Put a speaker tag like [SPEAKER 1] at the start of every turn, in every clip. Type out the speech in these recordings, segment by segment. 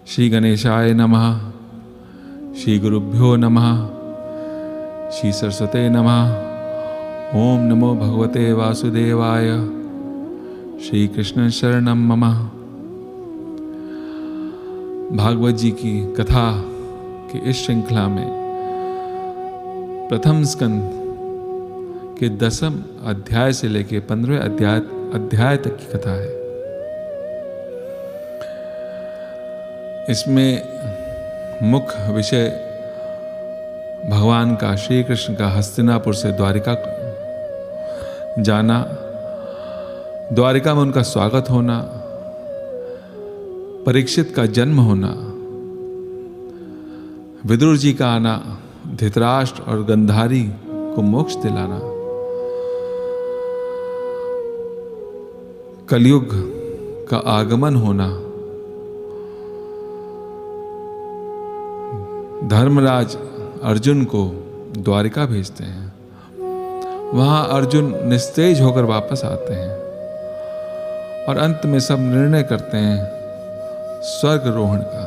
[SPEAKER 1] श्री गणेशाय नमः। श्री गुरुभ्यो नमः। श्री सरस्वते नमः। ओम नमो भगवते वासुदेवाय। श्री कृष्ण शरणम मम। भागवत जी की कथा की इस श्रृंखला में प्रथम स्कंद के 10वें अध्याय से लेकर 15वें अध्याय तक की कथा है। इसमें मुख्य विषय भगवान का, श्री कृष्ण का हस्तिनापुर से द्वारिका जाना, द्वारिका में उनका स्वागत होना, परीक्षित का जन्म होना, विदुर जी का आना, धृतराष्ट्र और गंधारी को मोक्ष दिलाना, कलयुग का आगमन होना, धर्मराज अर्जुन को द्वारिका भेजते हैं, वहां अर्जुन निस्तेज होकर वापस आते हैं और अंत में सब निर्णय करते हैं स्वर्गरोहण का।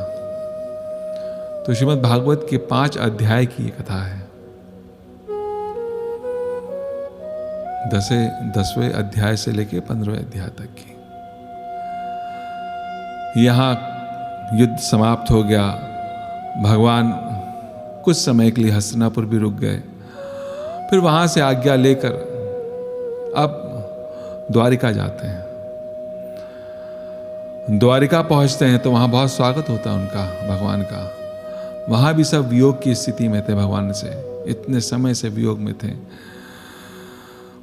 [SPEAKER 1] तो श्रीमद् भागवत के 5 अध्याय की ये कथा है। 10वें अध्याय से लेकर 15वें अध्याय तक की। यहां युद्ध समाप्त हो गया। भगवान कुछ समय के लिए हस्तिनापुर भी रुक गए, फिर वहां से आज्ञा लेकर अब द्वारिका जाते हैं। द्वारिका पहुंचते हैं तो वहां बहुत स्वागत होता है उनका, भगवान का। वहां भी सब वियोग की स्थिति में थे, भगवान से इतने समय से वियोग में थे।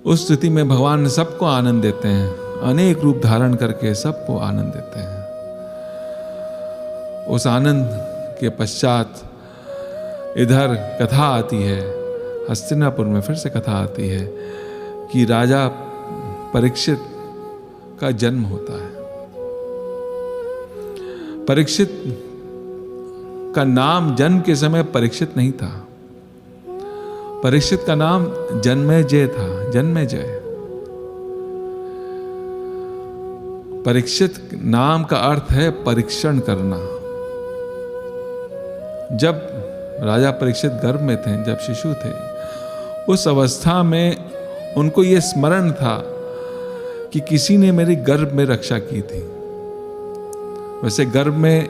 [SPEAKER 1] उस स्थिति में भगवान सबको आनंद देते हैं, अनेक रूप धारण करके सबको आनंद देते हैं। उस आनंद के पश्चात इधर कथा आती है, हस्तिनापुर में फिर से कथा आती है कि राजा परीक्षित का जन्म होता है। परीक्षित का नाम जन्म के समय परीक्षित नहीं था। परीक्षित का नाम जन्मेजय था, जन्मेजय। परीक्षित नाम का अर्थ है परीक्षण करना। जब राजा परीक्षित गर्भ में थे, जब शिशु थे, उस अवस्था में उनको यह स्मरण था कि किसी ने मेरी गर्भ में रक्षा की थी। वैसे गर्भ में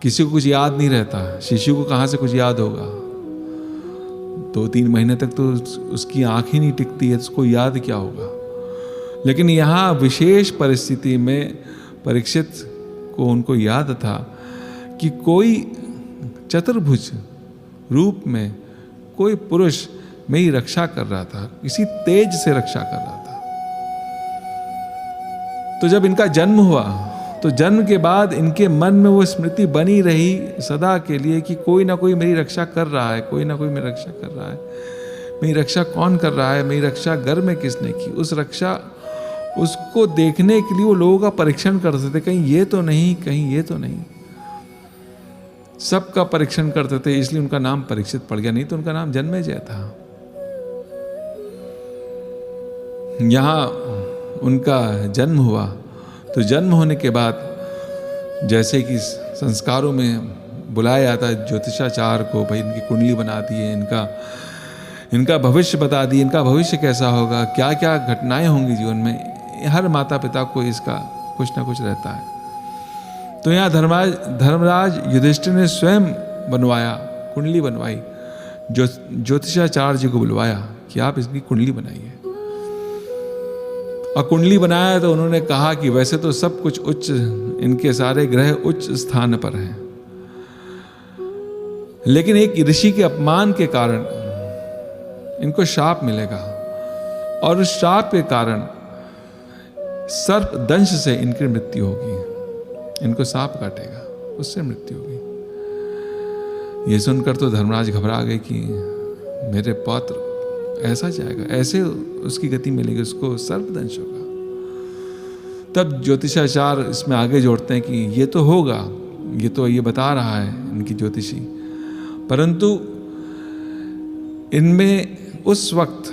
[SPEAKER 1] किसी को कुछ याद नहीं रहता, शिशु को कहां से कुछ याद होगा। 2-3 महीने तक तो उसकी आंख ही नहीं टिकती है, तो उसको याद क्या होगा। लेकिन यहां विशेष परिस्थिति में परीक्षित को उनको याद था कि कोई चतुर्भुज रूप में कोई पुरुष मेरी रक्षा कर रहा था, किसी तेज से रक्षा कर रहा था। तो जब इनका जन्म हुआ तो जन्म के बाद इनके मन में वो स्मृति बनी रही सदा के लिए कि कोई ना कोई मेरी रक्षा कर रहा है, कोई ना कोई मेरी रक्षा कर रहा है। मेरी रक्षा कौन कर रहा है, मेरी रक्षा गर्भ में किसने की। उस रक्षा, उसको देखने के लिए वो लोगों का परीक्षण करते थे, कहीं ये तो नहीं, कहीं ये तो नहीं। सबका परीक्षण करते थे, इसलिए उनका नाम परीक्षित पड़ गया, नहीं तो उनका नाम जन्मेजय था। यहां उनका जन्म हुआ तो जन्म होने के बाद जैसे कि संस्कारों में बुलाया जाता है ज्योतिषाचार्य को, भाई इनकी कुंडली बना दी है, इनका भविष्य बता दिए, इनका भविष्य कैसा होगा, क्या क्या घटनाएं होंगी जीवन में। हर माता पिता को इसका कुछ ना कुछ रहता है। तो यहाँ धर्मराज युधिष्ठिर ने स्वयं बनवाया, कुंडली बनवाई, ज्योतिषाचार्य जी को बुलवाया कि आप इसकी कुंडली बनाइए। और कुंडली बनाया तो उन्होंने कहा कि वैसे तो सब कुछ उच्च, इनके सारे ग्रह उच्च स्थान पर हैं, लेकिन एक ऋषि के अपमान के कारण इनको शाप मिलेगा और उस शाप के कारण सर्प दंश से इनकी मृत्यु होगी। इनको सांप काटेगा, उससे मृत्यु होगी। ये सुनकर तो धर्मराज घबरा गए कि मेरे पौत्र ऐसा जाएगा, ऐसे उसकी गति मिलेगी, उसको सर्पदंश होगा। तब ज्योतिषाचार्य इसमें आगे जोड़ते हैं कि ये तो होगा, ये तो ये बता रहा है इनकी ज्योतिषी, परंतु इनमें उस वक्त,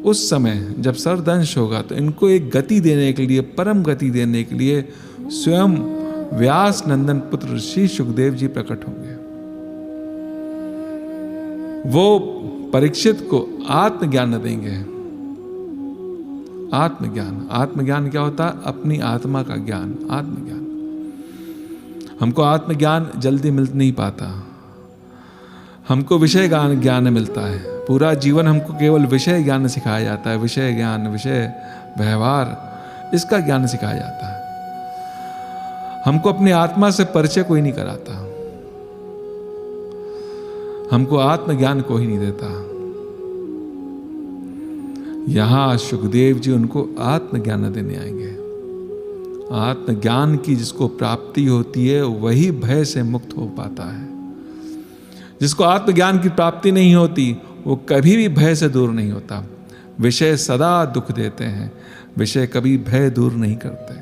[SPEAKER 1] उस समय जब सर्पदंश होगा तो इनको एक गति देने के लिए, परम गति देने के लिए स्वयं व्यास नंदन पुत्र ऋषि सुखदेव जी प्रकट होंगे। वो परीक्षित को आत्मज्ञान देंगे। आत्मज्ञान, आत्मज्ञान क्या होता है? अपनी आत्मा का ज्ञान, आत्मज्ञान। हमको आत्मज्ञान जल्दी मिल नहीं पाता, हमको विषय ज्ञान मिलता है। पूरा जीवन हमको केवल विषय ज्ञान सिखाया जाता है, विषय ज्ञान, विषय व्यवहार, इसका ज्ञान सिखाया जाता है। हमको अपनी आत्मा से परिचय कोई नहीं कराता, हमको आत्मज्ञान कोई नहीं देता। यहां सुखदेव जी उनको आत्मज्ञान देने आएंगे। आत्मज्ञान की जिसको प्राप्ति होती है वही भय से मुक्त हो पाता है। जिसको आत्मज्ञान की प्राप्ति नहीं होती वो कभी भी भय से दूर नहीं होता। विषय सदा दुख देते हैं, विषय कभी भय दूर नहीं करते।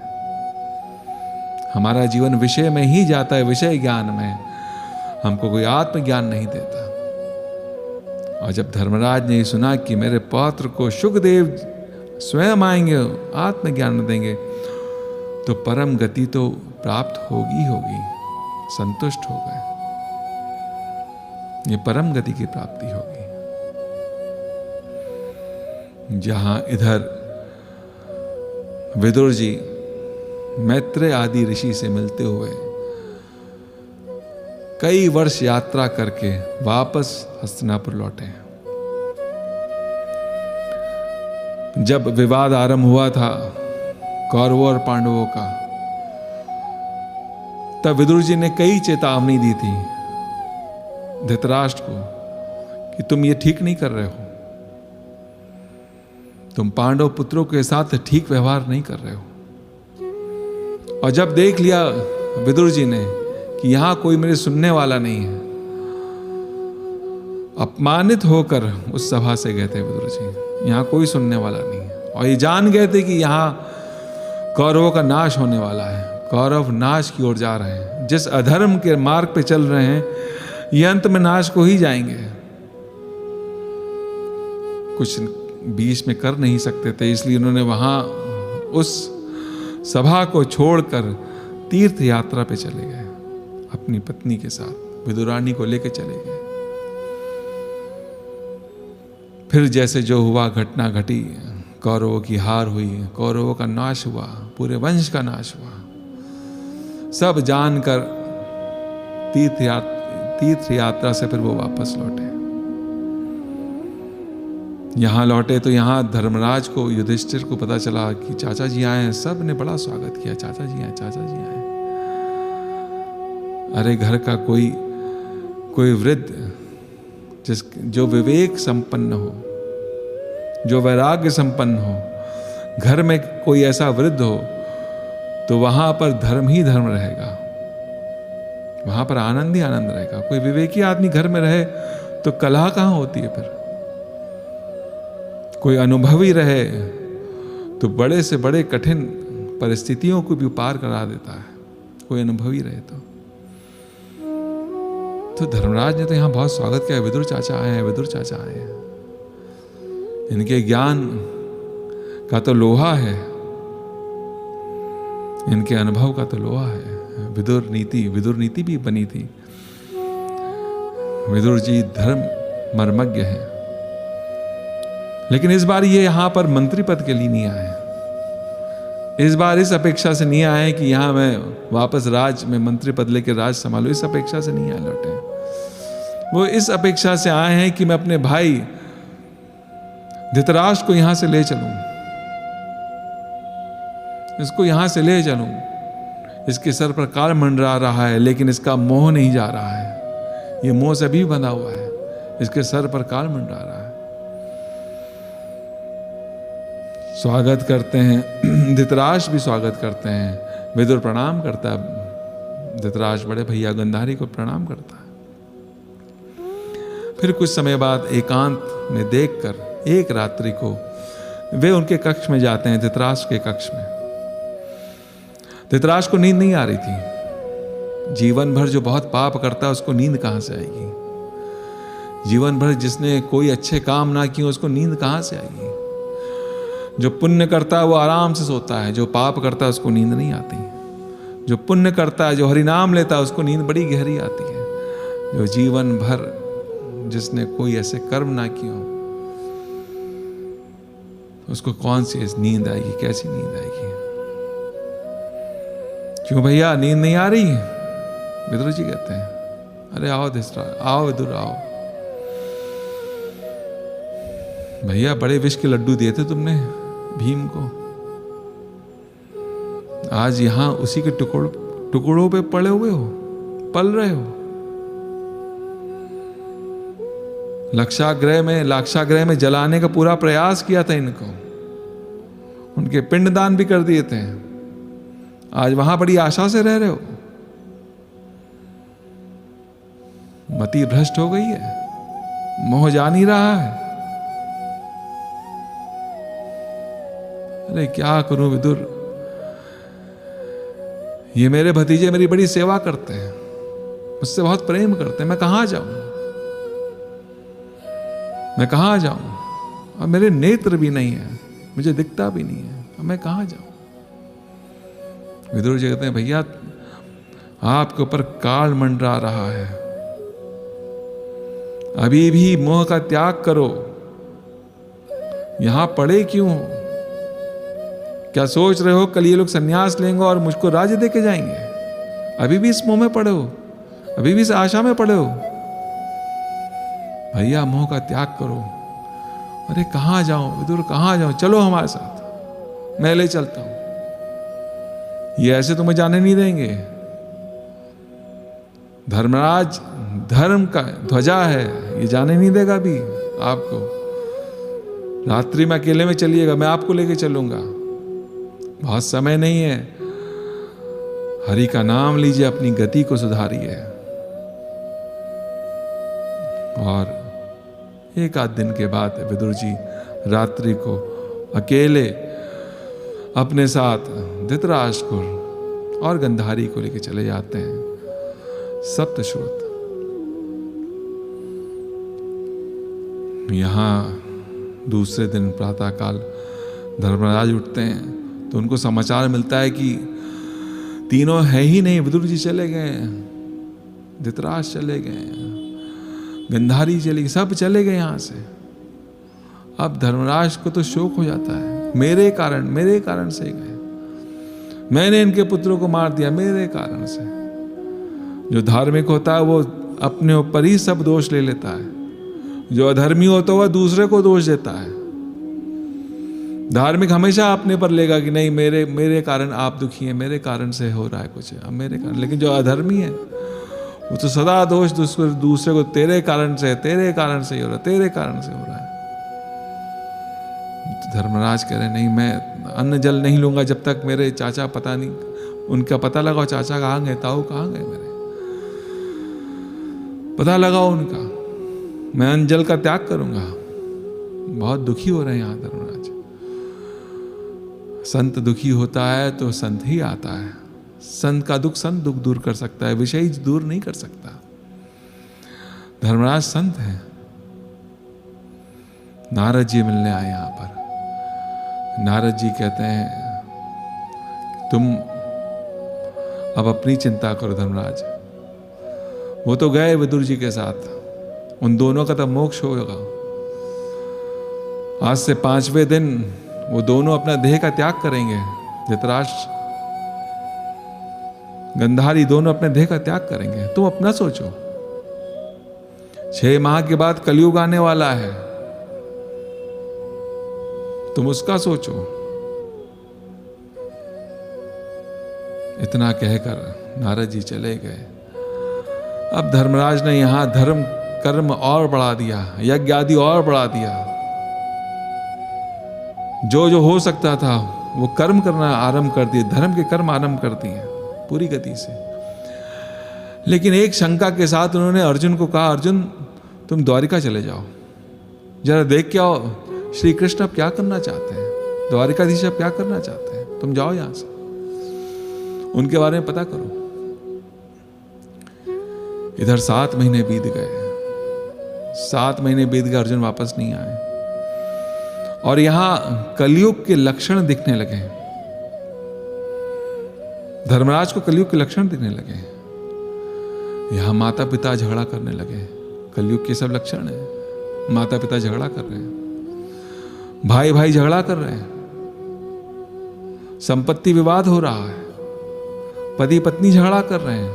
[SPEAKER 1] हमारा जीवन विषय में ही जाता है, विषय ज्ञान में, हमको कोई आत्मज्ञान नहीं देता। और जब धर्मराज ने सुना कि मेरे पौत्र को सुखदेव स्वयं आएंगे, आत्मज्ञान देंगे, तो परम गति तो प्राप्त होगी होगी, संतुष्ट हो गए। ये परम गति की प्राप्ति होगी। जहां इधर विदुर जी मैत्रेय आदि ऋषि से मिलते हुए कई वर्ष यात्रा करके वापस हस्तिनापुर लौटे। जब विवाद आरंभ हुआ था कौरवों और पांडवों का, तब विदुर जी ने कई चेतावनी दी थी धृतराष्ट्र को कि तुम ये ठीक नहीं कर रहे हो, तुम पांडव पुत्रों के साथ ठीक व्यवहार नहीं कर रहे हो। और जब देख लिया विदुर जी ने कि यहां कोई मेरे सुनने वाला नहीं है, अपमानित होकर उस सभा से गए थे विदुर जी। यहां कोई सुनने वाला नहीं है, और ये जान गए थे कि यहां कौरवों का नाश होने वाला है, कौरव नाश की ओर जा रहे हैं। जिस अधर्म के मार्ग पे चल रहे हैं ये अंत में नाश को ही जाएंगे। कुछ बीच में कर नहीं सकते थे, इसलिए उन्होंने वहां उस सभा को छोड़कर तीर्थ यात्रा पे चले गए। अपनी पत्नी के साथ विदुरानी को लेकर चले गए। फिर जैसे जो हुआ घटना घटी, कौरवों की हार हुई, कौरवों का नाश हुआ, पूरे वंश का नाश हुआ। सब जानकर तीर्थ यात्रा से फिर वो वापस लौटे। यहां लौटे तो यहां धर्मराज को, युधिष्ठिर को पता चला कि चाचा जी आए हैं। सब ने बड़ा स्वागत किया, चाचा जी आए, चाचा जी आए। अरे घर का कोई वृद्ध जो विवेक संपन्न हो, जो वैराग्य संपन्न हो, घर में कोई ऐसा वृद्ध हो तो वहां पर धर्म ही धर्म रहेगा, वहां पर आनंद ही आनंद रहेगा। कोई विवेकी आदमी घर में रहे तो कलह कहां होती है। फिर कोई अनुभवी रहे तो बड़े से बड़े कठिन परिस्थितियों को भी पार करा देता है, कोई अनुभवी रहे तो धर्मराज ने तो यहां बहुत स्वागत किया। विदुर चाचा आए हैं, विदुर चाचा आए हैं। इनके ज्ञान का तो लोहा है, इनके अनुभव का तो लोहा है। विदुर नीति भी बनी थी। विदुर जी धर्म मर्मज्ञ हैं, लेकिन इस बार ये यहां पर मंत्री पद के लिए नहीं आए। इस बार इस अपेक्षा से नहीं आए कि यहां मैं वापस राज में मंत्री पद लेकर राज संभालू, इस अपेक्षा से नहीं आए लौटे। वो इस अपेक्षा से आए हैं कि मैं अपने भाई धृतराष्ट्र को यहां से ले चलूं, इसको यहां से ले चलूं। इसके सर पर काल मंडरा रहा है, लेकिन इसका मोह नहीं जा रहा है। ये मोह से भी बंधा हुआ है, इसके सर पर काल मंडरा रहा है। स्वागत करते हैं, धृतराष्ट्र भी स्वागत करते हैं। विदुर प्रणाम करता है, धृतराष्ट्र बड़े भैया गांधारी को प्रणाम करता है। फिर कुछ समय बाद एकांत में देखकर एक रात्रि को वे उनके कक्ष में जाते हैं, धृतराष्ट्र के कक्ष में। धृतराष्ट्र को नींद नहीं आ रही थी। जीवन भर जो बहुत पाप करता है उसको नींद कहां से आएगी। जीवन भर जिसने कोई अच्छे काम ना किए उसको नींद कहां से आएगी। जो पुण्य करता है वो आराम से सोता है, जो पाप करता है उसको नींद नहीं आती। जो पुण्य करता है, जो हरि नाम लेता है, उसको नींद बड़ी गहरी आती है। जो जीवन भर जिसने कोई ऐसे कर्म ना किए हो, उसको कौन सी नींद आएगी, कैसी नींद आएगी? क्यों भैया नींद नहीं आ रही? विदुर जी कहते हैं, अरे आओ धृतराष्ट्र, आओ विदुर आओ। भैया बड़े विष के लड्डू दिए थे तुमने भीम को, आज यहां उसी के टुकड़ों पे पड़े हुए हो, पल रहे हो। लाक्षागृह में जलाने का पूरा प्रयास किया था इनको, उनके पिंडदान भी कर दिए थे। आज वहां बड़ी आशा से रह रहे हो। मति भ्रष्ट हो गई है, मोह जा नहीं रहा है। अरे क्या करूं विदुर, ये मेरे भतीजे मेरी बड़ी सेवा करते हैं, मुझसे बहुत प्रेम करते हैं, मैं कहां जाऊं, मैं कहां जाऊं? और मेरे नेत्र भी नहीं है, मुझे दिखता भी नहीं है, अब मैं कहां जाऊं? विदुर जी कहते हैं, भैया आपके ऊपर काल मंडरा रहा है, अभी भी मोह का त्याग करो। यहां पड़े क्यों हो? क्या सोच रहे हो कल ये लोग सन्यास लेंगे और मुझको राज्य दे के जाएंगे? अभी भी इस मोह में पड़े हो, अभी भी इस आशा में पड़े हो। भैया मोह का त्याग करो। अरे कहां जाऊं विदुर, कहां जाऊं? चलो हमारे साथ, मैं ले चलता हूं। ये ऐसे तुम्हें जाने नहीं देंगे। धर्मराज धर्म का ध्वजा है, ये जाने नहीं देगा अभी आपको। रात्रि में अकेले में चलिएगा, मैं आपको लेके चलूंगा, बहुत समय नहीं है। हरि का नाम लीजिए, अपनी गति को सुधारिए। और एक आध दिन के बाद विदुर जी रात्रि को अकेले अपने साथ धृतराष्ट्र और गंधारी को लेकर चले जाते हैं सप्तश्रुत। यहां दूसरे दिन प्रातःकाल धर्मराज उठते हैं तो उनको समाचार मिलता है कि तीनों है ही नहीं। विदुर जी चले गए, धृतराष्ट्र चले गए, गंधारी चली गई, सब चले गए यहां से। अब धर्मराज को तो शोक हो जाता है, मेरे कारण से गए, मैंने इनके पुत्रों को मार दिया मेरे कारण से। जो धार्मिक होता है वो अपने ऊपर ही सब दोष ले लेता है, जो अधर्मी होता है वह दूसरे को दोष देता है। धार्मिक हमेशा अपने पर लेगा कि नहीं मेरे कारण आप दुखी हैं, मेरे कारण से हो रहा है कुछ, अब मेरे कारण। लेकिन जो अधर्मी है वो तो सदा दोष दूसरे को, तेरे कारण से ही हो रहा है, तेरे कारण से हो रहा है। तो धर्मराज कह रहे नहीं, मैं अन्न जल नहीं लूंगा जब तक मेरे चाचा, पता नहीं उनका पता लगाओ, चाचा कहाँ गए, ताऊ कहाँ गए, मेरे पता लगाओ उनका, मैं अन्न जल का त्याग करूंगा। बहुत दुखी हो रहे हैं यहां धर्मराज। संत दुखी होता है तो संत ही आता है, संत का दुख संत दुख दूर कर सकता है, विषय दूर नहीं कर सकता। धर्मराज संत है। नारद जी मिलने आए यहां पर। नारद जी कहते हैं तुम अब अपनी चिंता करो धर्मराज, वो तो गए विदुर जी के साथ, उन दोनों का तो मोक्ष होगा। आज से 5वें दिन वो दोनों अपना देह का त्याग करेंगे। धृतराष्ट्र गंधारी दोनों अपने देह का त्याग करेंगे। तुम अपना सोचो, 6 माह के बाद कलयुग आने वाला है, तुम उसका सोचो। इतना कहकर नारद जी चले गए। अब धर्मराज ने यहां धर्म कर्म और बढ़ा दिया, यज्ञ आदि और बढ़ा दिया। जो जो हो सकता था वो कर्म करना आरंभ कर दिए, धर्म के कर्म आरंभ कर दिए पूरी गति से। लेकिन एक शंका के साथ उन्होंने अर्जुन को कहा, अर्जुन तुम द्वारिका चले जाओ, जरा देख के आओ श्री कृष्ण अब क्या करना चाहते हैं, द्वारिकाधीश अब क्या करना चाहते हैं, तुम जाओ यहां से, उनके बारे में पता करो। इधर 7 महीने बीत गए, 7 महीने बीत गए, अर्जुन वापस नहीं आए। और यहां कलयुग के लक्षण दिखने लगे। धर्मराज को कलयुग के लक्षण दिखने लगे। यहां माता पिता झगड़ा करने लगे। कलयुग के सब लक्षण है। माता पिता झगड़ा कर रहे हैं, भाई भाई झगड़ा कर रहे हैं, संपत्ति विवाद हो रहा है, पति पत्नी झगड़ा कर रहे हैं,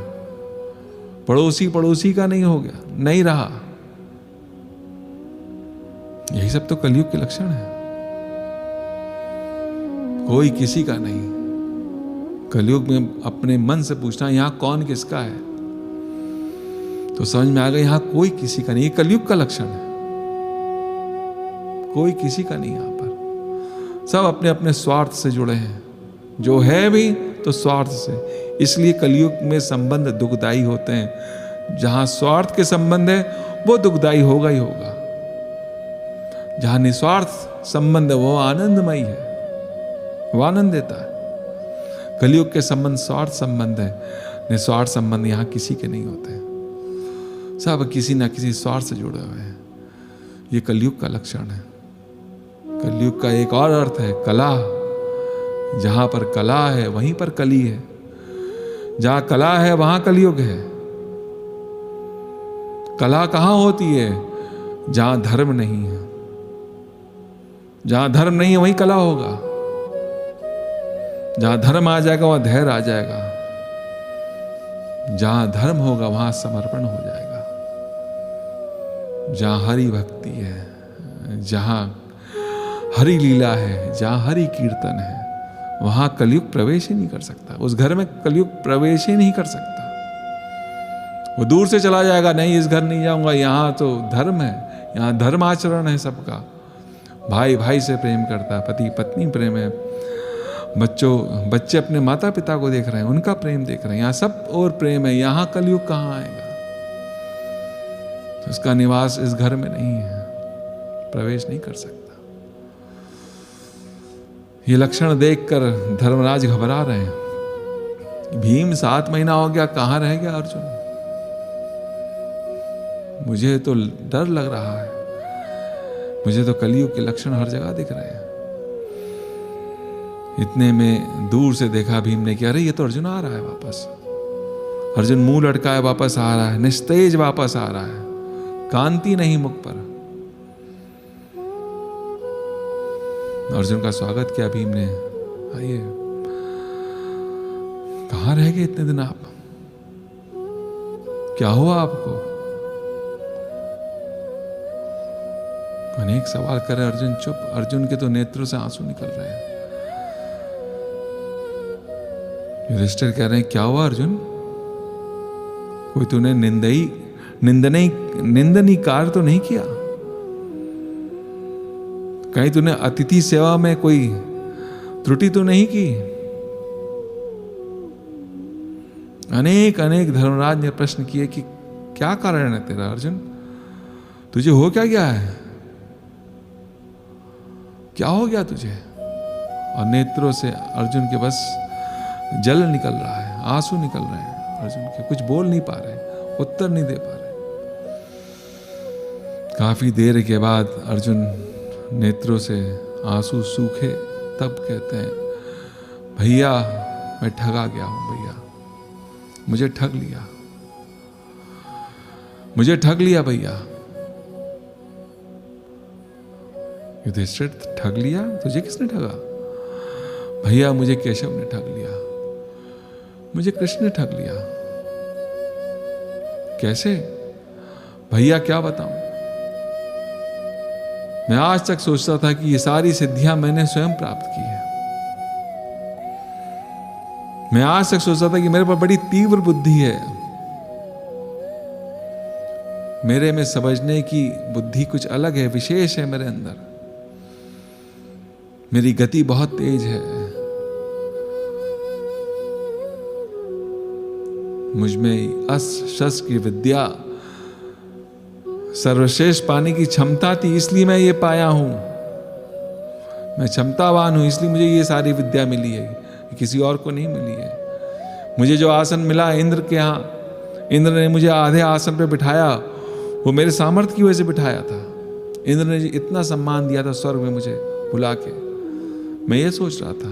[SPEAKER 1] पड़ोसी पड़ोसी का नहीं हो गया, नहीं रहा। यही सब तो कलयुग के लक्षण है। कोई किसी का नहीं। कलयुग में अपने मन से पूछना यहां कौन किसका है, तो समझ में आ गया यहां कोई किसी का नहीं। ये कलयुग का लक्षण है। कोई किसी का नहीं। यहां पर सब अपने अपने स्वार्थ से जुड़े हैं, जो है भी तो स्वार्थ से। इसलिए कलयुग में संबंध दुखदाई होते हैं। जहां स्वार्थ के संबंध है वो दुखदाई होगा ही होगा। जहां निस्वार्थ संबंध है वो आनंदमयी है, वो आनंद देता है। कलयुग के संबंध स्वार्थ संबंध है, निस्वार्थ संबंध यहां किसी के नहीं होते। सब किसी ना किसी स्वार्थ से जुड़े हुए हैं। ये कलयुग का लक्षण है। कलयुग का एक और अर्थ है कला। जहां पर कला है वहीं पर कली है। जहां कला है वहां कलयुग है। कला कहां होती है? जहां धर्म नहीं है। जहां धर्म नहीं है वहीं कला होगा। जहां धर्म आ जाएगा वहां धैर्य आ जाएगा। जहां धर्म होगा वहां समर्पण हो जाएगा। जहां हरि भक्ति है, जहां हरि लीला है, जहां हरि कीर्तन है, वहां कलयुग प्रवेश ही नहीं कर सकता। उस घर में कलयुग प्रवेश ही नहीं कर सकता। वो दूर से चला जाएगा, नहीं इस घर नहीं जाऊंगा, यहां तो धर्म है, यहां धर्म आचरण है सबका। भाई भाई से प्रेम करता है, पति पत्नी प्रेम है, बच्चे अपने माता पिता को देख रहे हैं, उनका प्रेम देख रहे हैं। यहाँ सब और प्रेम है। यहाँ कलयुग कहाँ आएगा? तो उसका निवास इस घर में नहीं है, प्रवेश नहीं कर सकता। ये लक्षण देखकर धर्मराज घबरा रहे हैं। भीम 7 महीना हो गया, कहाँ रह गया अर्जुन? मुझे तो डर लग रहा है। मुझे तो कलयुग के लक्षण हर जगह दिख रहे हैं। इतने में दूर से देखा भीम ने कि अरे ये तो अर्जुन आ रहा है वापस। अर्जुन मुंह लटकाए वापस आ रहा है, निस्तेज वापस आ रहा है, कांति नहीं मुख पर। अर्जुन का स्वागत किया भीम ने। आइए, कहां रह गए इतने दिन आप? क्या हुआ आपको? अनेक सवाल कर रहे अर्जुन। चुप। अर्जुन के तो नेत्रों से आंसू निकल रहे हैं। युधिष्ठिर कह रहे हैं क्या हुआ अर्जुन? कोई तूने निंदनीय कार्य तो नहीं किया? कहीं तूने अतिथि सेवा में कोई त्रुटि तो नहीं की? अनेक धर्मराज ने प्रश्न किए कि क्या कारण है तेरा अर्जुन? तुझे हो क्या गया है? क्या हो गया तुझे? और नेत्रों से अर्जुन के बस जल निकल रहा है, आंसू निकल रहे हैं अर्जुन के। कुछ बोल नहीं पा रहे, उत्तर नहीं दे पा रहे। काफी देर के बाद अर्जुन नेत्रों से आंसू सूखे, तब कहते हैं भैया मैं ठगा गया हूं। भैया मुझे ठग लिया, मुझे ठग लिया भैया। युधिष्ठिर ठग लिया? तुझे किसने ठगा? भैया मुझे केशव ने ठग लिया, मुझे कृष्ण ने ठग लिया। कैसे? भैया क्या बताऊं? मैं आज तक सोचता था कि ये सारी सिद्धियां मैंने स्वयं प्राप्त की है। मैं आज तक सोचता था कि मेरे पर बड़ी तीव्र बुद्धि है, मेरे में समझने की बुद्धि कुछ अलग है, विशेष है मेरे अंदर। मेरी गति बहुत तेज है, मुझमें अस्त्र शस्त्र की विद्या सर्वश्रेष्ठ पाने की क्षमता थी, इसलिए मैं ये पाया हूं। मैं क्षमतावान हूं, इसलिए मुझे ये सारी विद्या मिली है, किसी और को नहीं मिली है। मुझे जो आसन मिला इंद्र के यहाँ, इंद्र ने मुझे आधे आसन पे बिठाया, वो मेरे सामर्थ्य की वजह से बिठाया था। इंद्र ने इतना सम्मान दिया था स्वर्ग में मुझे बुला के। मैं ये सोच रहा था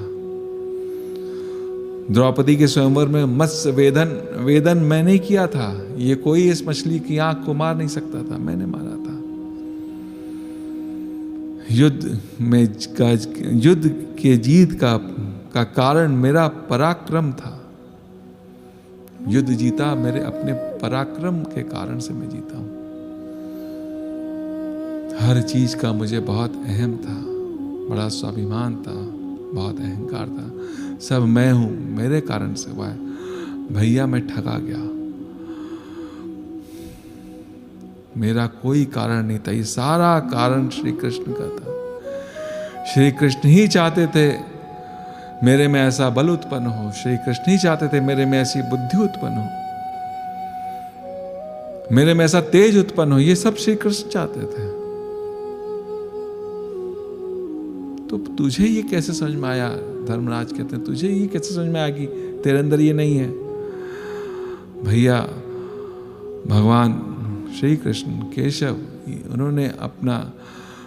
[SPEAKER 1] द्रौपदी के स्वयंवर में मत्स्य वेदन मैंने किया था। ये कोई इस मछली की आंख को मार नहीं सकता था, मैंने मारा था। युद्ध के जीत का कारण मेरा पराक्रम था। युद्ध जीता मेरे अपने पराक्रम के कारण से मैं जीता हूं। हर चीज का मुझे बहुत अहम था, बड़ा स्वाभिमान था, बहुत अहंकार था। सब मैं हूं, मेरे कारण से हुआ है। भैया मैं ठगा गया, मेरा कोई कारण नहीं था। ये सारा कारण श्री कृष्ण का था। श्री कृष्ण ही चाहते थे मेरे में ऐसा बल उत्पन्न हो, श्री कृष्ण ही चाहते थे मेरे में ऐसी बुद्धि उत्पन्न हो, मेरे में ऐसा तेज उत्पन्न हो। ये सब श्री कृष्ण चाहते थे। तो तुझे ये कैसे समझ में आया? धर्मराज कहते हैं, तुझे ये कैसे समझ में आया कि तेरे अंदर ये नहीं है? भैया भगवान श्री कृष्ण केशव, उन्होंने अपना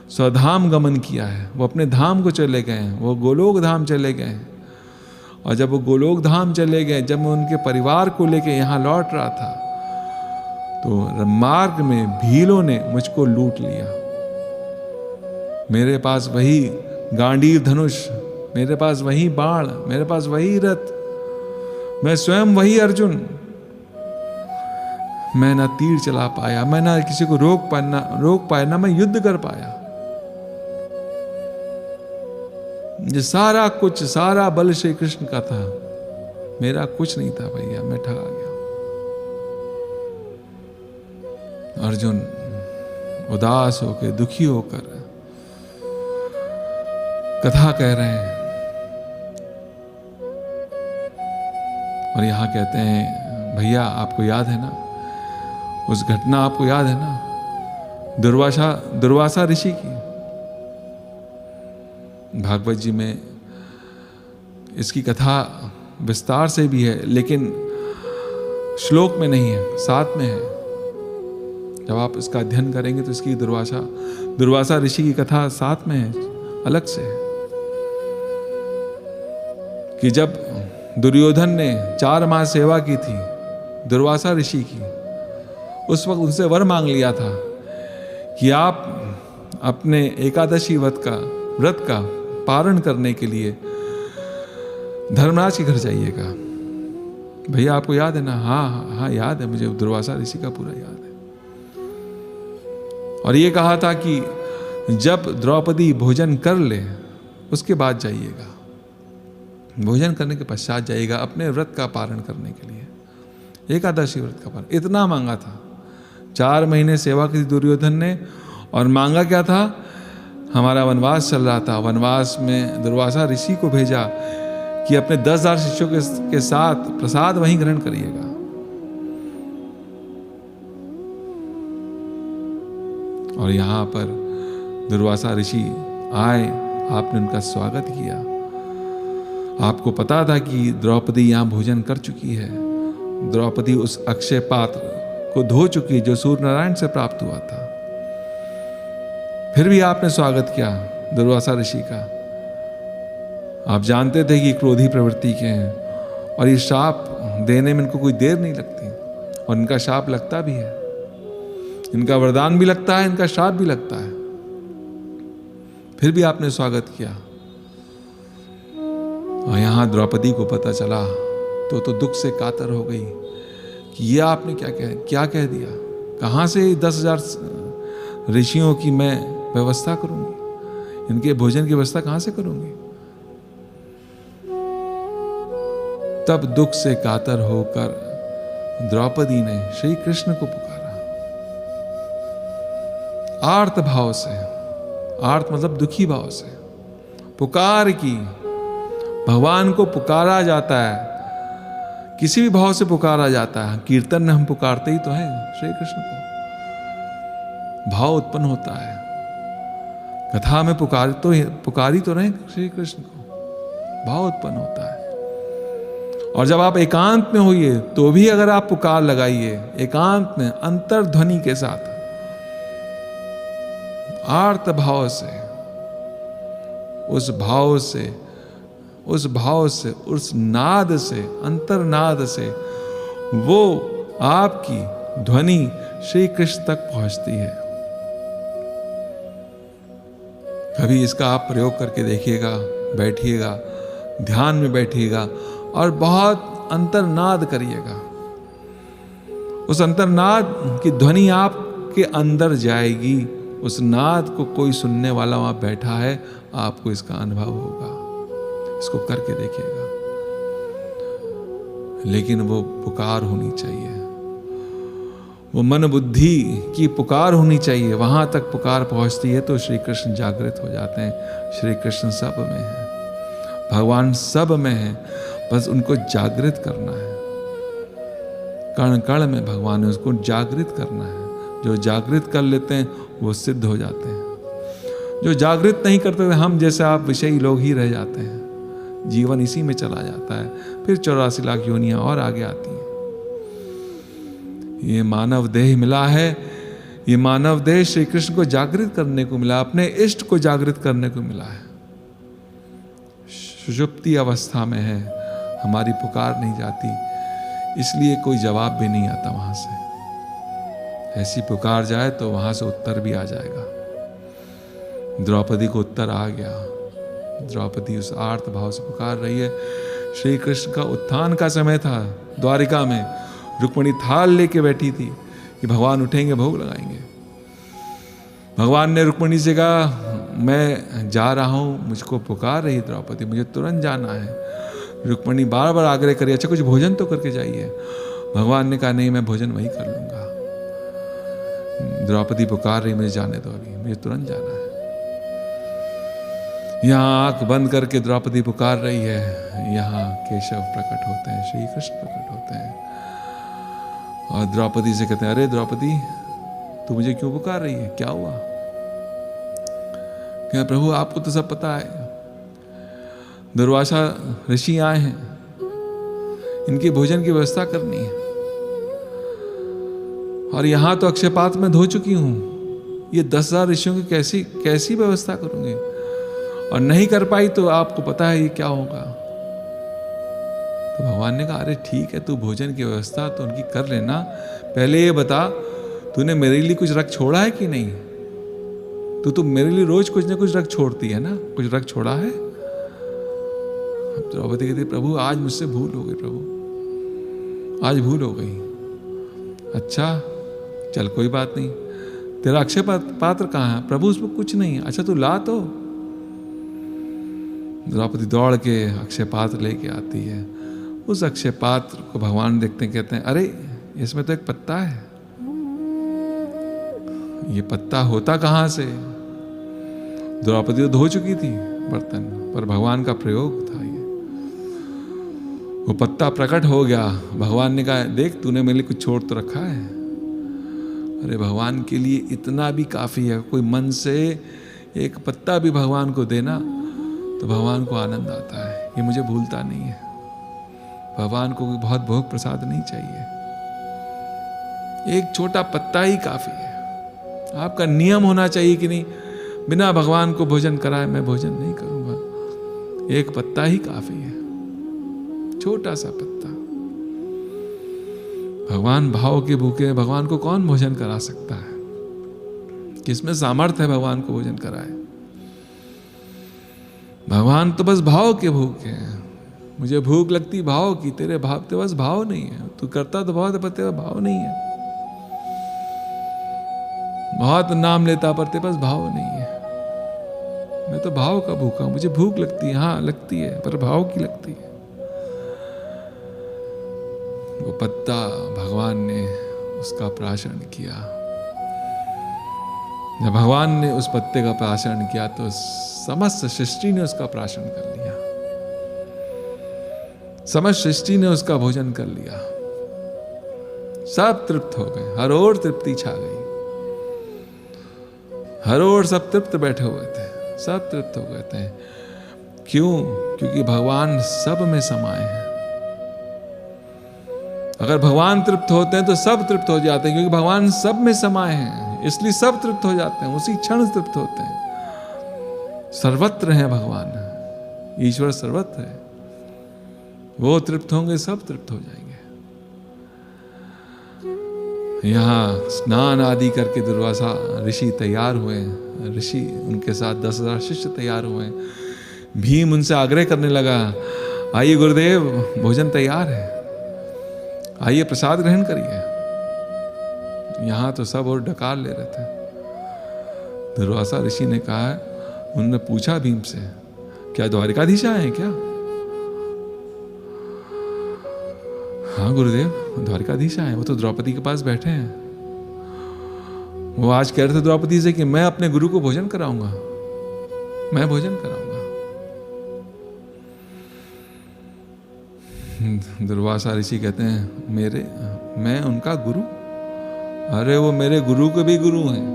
[SPEAKER 1] स्वधाम गमन किया है। वो अपने धाम को चले गए हैं, वो गोलोक धाम चले गए हैं। और जब वो गोलोक धाम चले गए, जब मैं उनके परिवार को लेके यहाँ लौट रहा था, तो मार्ग में भीलों ने मुझको लूट लिया। मेरे पास वही गांडीव धनुष, मेरे पास वही बाण, मेरे पास वही रथ, मैं स्वयं वही अर्जुन। मैं ना तीर चला पाया, मैं ना किसी को रोक पाया, ना मैं युद्ध कर पाया। ये सारा कुछ, सारा बल श्री कृष्ण का था, मेरा कुछ नहीं था। भैया मैं ठगा गया। अर्जुन उदास होकर, दुखी होकर कथा कह रहे हैं। और यहां कहते हैं, भैया आपको याद है ना उस घटना, आपको याद है ना दुर्वासा ऋषि की? भागवत जी में इसकी कथा विस्तार से भी है, लेकिन श्लोक में नहीं है, साथ में है। जब आप इसका अध्ययन करेंगे तो इसकी दुर्वासा ऋषि की कथा साथ में है, अलग से है। कि जब दुर्योधन ने 4 माह सेवा की थी दुर्वासा ऋषि की, उस वक्त उनसे वर मांग लिया था कि आप अपने एकादशी व्रत का पारण करने के लिए धर्मराज के घर जाइएगा। भैया आपको याद है ना? हाँ याद है मुझे, दुर्वासा ऋषि का पूरा याद है। और ये कहा था कि जब द्रौपदी भोजन कर ले उसके बाद जाइएगा, भोजन करने के पश्चात जाइएगा अपने व्रत का पारण करने के लिए, एकादशी व्रत का पारण। इतना मांगा था। 4 महीने सेवा की दुर्योधन ने, और मांगा क्या था? हमारा वनवास चल रहा था, वनवास में दुर्वासा ऋषि को भेजा कि अपने 10,000 शिष्यों के साथ प्रसाद वहीं ग्रहण करिएगा। और यहां पर दुर्वासा ऋषि आए, आपने उनका स्वागत किया। आपको पता था कि द्रौपदी यहां भोजन कर चुकी है, द्रौपदी उस अक्षय पात्र को धो चुकी जो सूर्य नारायण से प्राप्त हुआ था। फिर भी आपने स्वागत किया दुर्वासा ऋषि का। आप जानते थे कि क्रोधी प्रवृत्ति के हैं, और ये शाप देने में इनको कोई देर नहीं लगती, और इनका शाप लगता भी है, इनका वरदान भी लगता है, इनका शाप भी लगता है। फिर भी आपने स्वागत किया। और यहां द्रौपदी को पता चला तो दुख से कातर हो गई कि ये आपने क्या कह दिया? कहां से 10,000 ऋषियों की मैं व्यवस्था करूंगी? इनके भोजन की व्यवस्था कहां से करूंगी? तब दुख से कातर होकर द्रौपदी ने श्री कृष्ण को पुकारा, आर्त भाव से। आर्त मतलब दुखी भाव से पुकार की। भगवान को पुकारा जाता है, किसी भी भाव से पुकारा जाता है। कीर्तन में हम पुकारते ही तो हैं श्री कृष्ण को, भाव उत्पन्न होता है। कथा में पुकारी तो रहे श्री कृष्ण को, भाव उत्पन्न होता है। और जब आप एकांत में होइए तो भी अगर आप पुकार लगाइए एकांत में, अंतर्ध्वनि के साथ, आर्त भाव से, उस भाव से उस भाव से, उस नाद से, अंतर्नाद से वो आपकी ध्वनि श्री कृष्ण तक पहुंचती है। कभी इसका आप प्रयोग करके देखिएगा, बैठिएगा, ध्यान में बैठिएगा और बहुत अंतर्नाद करिएगा। उस अंतर्नाद की ध्वनि आपके अंदर जाएगी। उस नाद को कोई सुनने वाला वहां बैठा है, आपको इसका अनुभव होगा। इसको करके देखिएगा। लेकिन वो पुकार होनी चाहिए, वो मन बुद्धि की पुकार होनी चाहिए। वहां तक पुकार पहुंचती है तो श्री कृष्ण जागृत हो जाते हैं। श्री कृष्ण सब में है, भगवान सब में है, बस उनको जागृत करना है। कण कण में भगवान है, उसको जागृत करना है। जो जागृत कर लेते हैं वो सिद्ध हो जाते हैं। जो जागृत नहीं करते, हम जैसे आप विषयी लोग ही रह जाते हैं। जीवन इसी में चला जाता है, फिर 84 लाख योनियां और आगे आती हैं। ये मानव देह मिला है, ये मानव देह श्री कृष्ण को जागृत करने को मिला, अपने इष्ट को जागृत करने को मिला है। सुषुप्ति अवस्था में है, हमारी पुकार नहीं जाती, इसलिए कोई जवाब भी नहीं आता वहां से। ऐसी पुकार जाए तो वहां से उत्तर भी आ जाएगा। द्रौपदी को उत्तर आ गया। द्रौपदी उस आर्त भाव से पुकार रही है। श्री कृष्ण का उत्थान का समय था। द्वारिका में रुक्मिणी थाल लेके बैठी थी कि भगवान उठेंगे, भोग लगाएंगे। भगवान ने रुक्मिणी से कहा, मैं जा रहा हूं, मुझको पुकार रही द्रौपदी, मुझे तुरंत जाना है। रुक्मिणी बार बार आग्रह करी, अच्छा कुछ भोजन तो करके जाइए। भगवान ने कहा, नहीं, मैं भोजन वही कर लूंगा। द्रौपदी पुकार रही, मुझे जाने दो, अभी मुझे तुरंत जाना है। यहां आंख बंद करके द्रौपदी पुकार रही है, यहां केशव प्रकट होते हैं, श्री कृष्ण प्रकट होते हैं और द्रौपदी से कहते हैं, अरे द्रौपदी, तू मुझे क्यों पुकार रही है, क्या हुआ? क्या प्रभु, आपको तो सब पता है, दुर्वासा ऋषि आए हैं, इनकी भोजन की व्यवस्था करनी है और यहां तो अक्षयपात्र में धो चुकी हूं, ये 10,000 ऋषियों की कैसी व्यवस्था करूंगी? और नहीं कर पाई तो आपको पता है ये क्या होगा। तो भगवान ने कहा, अरे ठीक है, तू भोजन की व्यवस्था तो उनकी कर लेना, पहले ये बता, तूने मेरे लिए कुछ रख छोड़ा है कि नहीं? तू मेरे लिए रोज कुछ ना कुछ रख छोड़ती है ना, कुछ रख छोड़ा है? द्रौपदी कहती, प्रभु आज मुझसे भूल हो गई, प्रभु आज भूल हो गई। अच्छा चल कोई बात नहीं, तेरा अक्षय पात्र कहाँ है? प्रभु उसमें कुछ नहीं है। अच्छा तू ला तो। द्रौपदी दौड़ के अक्षय पात्र लेके आती है। उस अक्षय पात्र को भगवान देखते हैं, कहते हैं, अरे इसमें तो एक पत्ता है, ये पत्ता होता कहां से? द्रौपदी तो धो चुकी थी बर्तन, पर भगवान का प्रयोग था ये। वो पत्ता प्रकट हो गया। भगवान ने कहा, देख तूने मेरे लिए कुछ छोड़ तो रखा है। अरे भगवान के लिए इतना भी काफी है। कोई मन से एक पत्ता भी भगवान को देना तो भगवान को आनंद आता है। ये मुझे भूलता नहीं है। भगवान को कोई बहुत भोग प्रसाद नहीं चाहिए, एक छोटा पत्ता ही काफी है। आपका नियम होना चाहिए कि नहीं, बिना भगवान को भोजन कराए मैं भोजन नहीं करूंगा। एक पत्ता ही काफी है, छोटा सा पत्ता। भगवान भाव के भूखे, भगवान को कौन भोजन करा सकता है? किसमें सामर्थ्य है भगवान को भोजन कराए? भगवान तो बस भाव के भूखे हैं। मुझे भूख लगती भाव की, तेरे भाव तो बस भाव नहीं है। तू करता तो बहुत है पर तेरा भाव नहीं है। बहुत नाम लेता पर तेरे पास भाव नहीं है। मैं तो भाव का भूखा हूं। मुझे भूख लगती है, हाँ लगती है, पर भाव की लगती है। वो पत्ता भगवान ने उसका प्राशन किया। जब भगवान ने उस पत्ते का प्राशन किया तो समस्त सृष्टि ने उसका प्राशन कर लिया। समस्त सृष्टि ने उसका भोजन कर लिया। सब तृप्त हो गए, हर ओर तृप्ति छा गई। हर ओर सब तृप्त बैठे हुए थे, सब तृप्त हो गए थे। क्यों? क्योंकि भगवान सब में समाये हैं। अगर भगवान तृप्त होते हैं तो सब तृप्त हो जाते हैं, क्योंकि भगवान सब में समाये हैं, इसलिए सब तृप्त हो जाते हैं, उसी क्षण तृप्त होते हैं। सर्वत्र हैं भगवान, ईश्वर सर्वत्र है, वो तृप्त होंगे, सब तृप्त हो जाएंगे। यहाँ स्नान आदि करके दुर्वासा ऋषि तैयार हुए। ऋषि उनके साथ 10,000 शिष्य तैयार हुए। भीम उनसे आग्रह करने लगा, आइए गुरुदेव, भोजन तैयार है, आइए प्रसाद ग्रहण करिए। यहाँ तो सब और डकार ले रहे थे। दुर्वासा ऋषि ने कहा, उन्होंने पूछा भीम से, क्या द्वारिकाधीश आए हैं क्या? हाँ गुरुदेव, द्वारिकाधीश आए हैं, वो तो द्रौपदी के पास बैठे हैं। वो आज कह रहे थे द्रौपदी से कि मैं अपने गुरु को भोजन कराऊंगा, मैं भोजन कराऊंगा। दुर्वासा ऋषि कहते हैं, मैं उनका गुरु? अरे वो मेरे गुरु के भी गुरु हैं,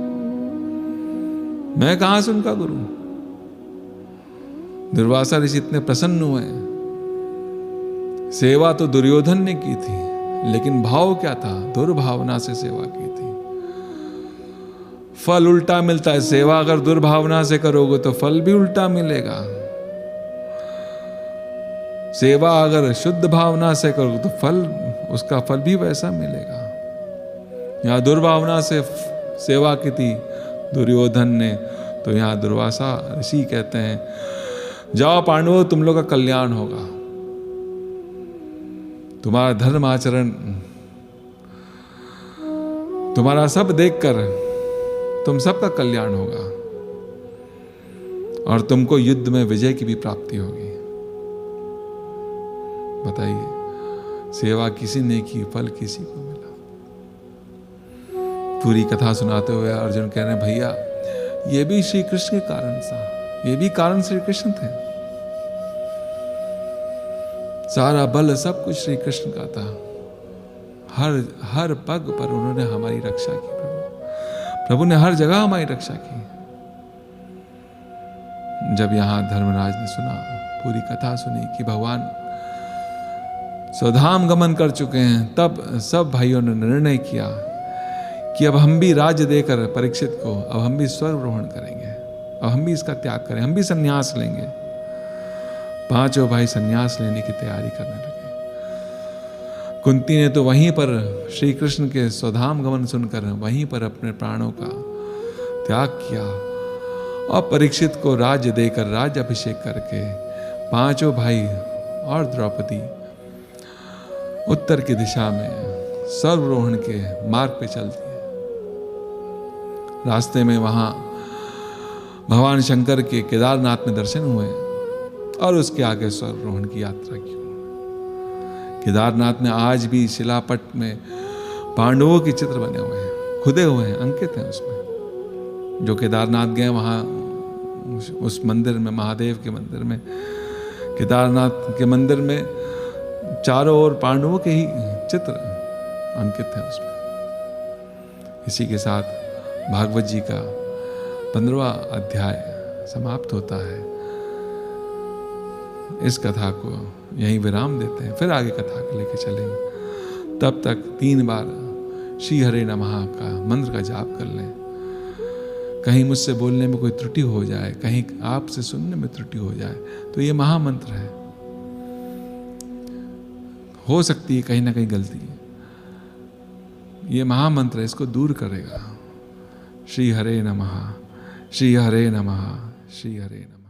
[SPEAKER 1] मैं कहां से उनका गुरु? दुर्वासा ऋषि इतने प्रसन्न हुए। सेवा तो दुर्योधन ने की थी, लेकिन भाव क्या था? दुर्भावना से सेवा की थी। फल उल्टा मिलता है। सेवा अगर दुर्भावना से करोगे तो फल भी उल्टा मिलेगा। सेवा अगर शुद्ध भावना से करोगे तो उसका फल भी वैसा मिलेगा। यहां दुर्भावना से सेवा की थी दुर्योधन ने, तो यहां दुर्वासा ऋषि कहते हैं, जाओ पांडवों, तुम लोग का कल्याण होगा, तुम्हारा धर्म आचरण, तुम्हारा सब देखकर तुम सबका कल्याण होगा और तुमको युद्ध में विजय की भी प्राप्ति होगी। बताइए, सेवा किसी ने की, फल किसी को मिला। पूरी कथा सुनाते हुए अर्जुन कह रहे हैं, भैया ये भी श्री कृष्ण के कारण था, ये भी कारण श्री कृष्ण थे। सारा बल सब कुछ श्री कृष्ण का था। हर पग पर उन्होंने हमारी रक्षा की। प्रभु ने हर जगह हमारी रक्षा की। जब यहां धर्मराज ने सुना, पूरी कथा सुनी कि भगवान स्वधाम गमन कर चुके हैं, तब सब भाइयों ने निर्णय किया कि अब हम भी राज्य देकर परीक्षित को, अब हम भी स्वर्गारोहण करेंगे, अब हम भी इसका त्याग करें, हम भी संन्यास लेंगे। पांचों भाई संन्यास लेने की तैयारी करने लगे। कुंती ने तो वहीं पर श्री कृष्ण के स्वधाम गमन सुनकर वहीं पर अपने प्राणों का त्याग किया और परीक्षित को राज्य देकर राज्य अभिषेक करके पांचों भाई और द्रौपदी उत्तर की दिशा में स्वर्गारोहण के मार्ग पे चल दिए। रास्ते में वहां भगवान शंकर के केदारनाथ में दर्शन हुए और उसके आगे स्वर्गारोहण की यात्रा की। केदारनाथ में आज भी शिलापट में पांडवों के चित्र बने हुए हैं, खुदे हुए हैं, अंकित हैं उसमें। जो केदारनाथ गए वहां उस मंदिर में, महादेव के मंदिर में, केदारनाथ के मंदिर में चारों ओर पांडवों के ही चित्र अंकित हैं उसमें। इसी के साथ भागवत जी का 15वां अध्याय समाप्त होता है। इस कथा को यहीं विराम देते हैं, फिर आगे कथा को लेकर चलेंगे। तब तक 3 बार श्री हरे नमः का मंत्र का जाप कर लें। कहीं मुझसे बोलने में कोई त्रुटि हो जाए, कहीं आपसे सुनने में त्रुटि हो जाए, तो ये महामंत्र है। हो सकती है कहीं ना कहीं गलती, ये महामंत्र है, इसको दूर करेगा। श्री हरे नमः, श्री हरे नमः, श्री हरे नमः।